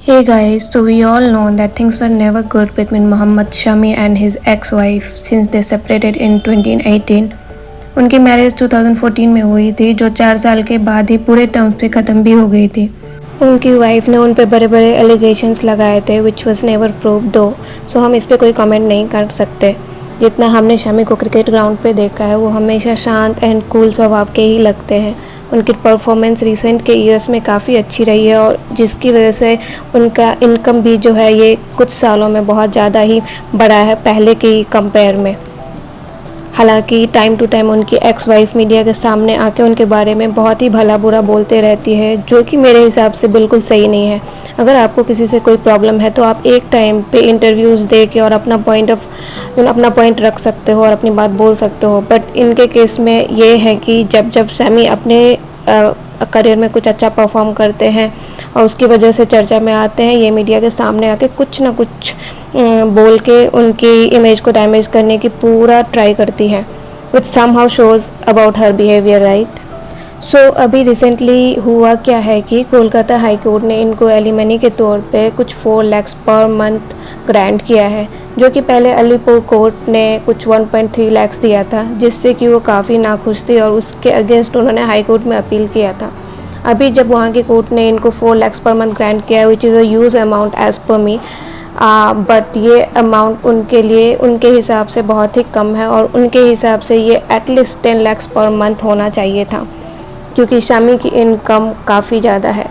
Hey guys, so we all know that things were never good between Mohammad Shami and his ex-wife since they separated in 2018. उनकी marriage 2014 में हुई थी जो 4 साल के बाद ही पूरे टर्म्स पे ख़त्म भी हो गई थी। उनकी वाइफ ने उन पे बड़े बड़े एलिगेशंस लगाए थे विच वॉज नेवर प्रूव दो, सो हम इस पे कोई कमेंट नहीं कर सकते। जितना हमने शमी को क्रिकेट ग्राउंड पे देखा है वो हमेशा शांत एंड कूल स्वभाव के ही लगते हैं। उनकी परफॉर्मेंस रिसेंट के ईयर्स में काफ़ी अच्छी रही है और जिसकी वजह से उनका इनकम भी जो है ये कुछ सालों में बहुत ज़्यादा ही बढ़ा है पहले की कंपेयर में। हालांकि टाइम टू टाइम उनकी एक्स वाइफ मीडिया के सामने आके उनके बारे में बहुत ही भला बुरा बोलते रहती है, जो कि मेरे हिसाब से बिल्कुल सही नहीं है। अगर आपको किसी से कोई प्रॉब्लम है तो आप एक टाइम पे इंटरव्यूज़ दे के और अपना पॉइंट रख सकते हो और अपनी बात बोल सकते हो। बट इनके केस में ये है कि जब जब सैमी अपने करियर में कुछ अच्छा परफॉर्म करते हैं और उसकी वजह से चर्चा में आते हैं, ये मीडिया के सामने आके कुछ ना कुछ बोल के उनकी इमेज को डैमेज करने की पूरा ट्राई करती है, which somehow shows about her behaviour, right. So अभी रिसेंटली हुआ क्या है कि कोलकाता हाई कोर्ट ने इनको एलिमनी के तौर पे कुछ 4 लाख पर मंथ ग्रांट किया है, जो कि पहले अलीपुर कोर्ट ने कुछ 1.3 लाख दिया था, जिससे कि वो काफ़ी नाखुश थी और उसके अगेंस्ट उन्होंने हाई कोर्ट में अपील किया था। अभी जब वहाँ की कोर्ट ने इनको 4 लाख पर मंथ ग्रांट किया है which is a huge amount as per me, but ये अमाउंट उनके लिए उनके हिसाब से बहुत ही कम है और उनके हिसाब से ये एटलीस्ट 10 लाख पर मंथ होना चाहिए था, क्योंकि शमी की इनकम काफ़ी ज़्यादा है।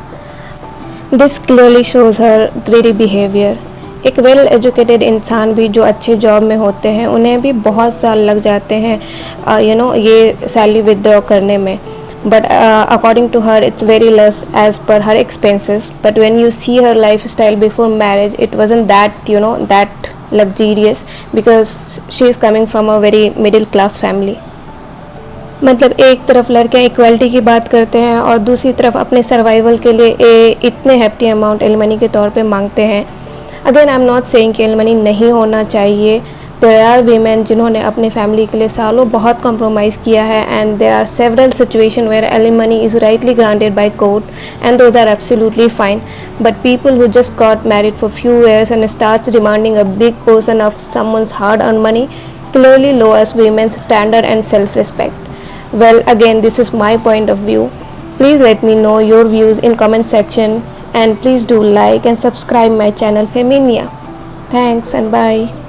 This clearly shows her ग्रेडी behaviour. एक वेल एजुकेटेड इंसान भी जो अच्छे जॉब में होते हैं उन्हें भी बहुत साल लग जाते हैं ये सैलरी विदड्रॉ करने में, but according to her it's very less as per her expenses. But when you see her lifestyle before marriage, it wasn't that luxurious because she is coming from a very middle class family. मतलब एक तरफ लड़कियां equality की बात करते हैं और दूसरी तरफ अपने सर्वाइवल के लिए इतने हैफ्टी अमाउंट एलिमनी के तौर पे मांगते हैं। Again I am not saying कि एलिमनी नहीं होना चाहिए। देयर आर वीमेन जिन्होंने अपनी फैमिली के लिए सालों बहुत कॉम्प्रोमाइज़ किया है, and there are several situation where alimony is rightly granted by court and those are absolutely fine. But people who just got married for few years and starts demanding a big portion of someone's hard earn money clearly lowers women's standard and self-respect. Well, again, this is my point of view. Please let me know your views in comment section and please do like and subscribe my channel Feminia. Thanks and bye.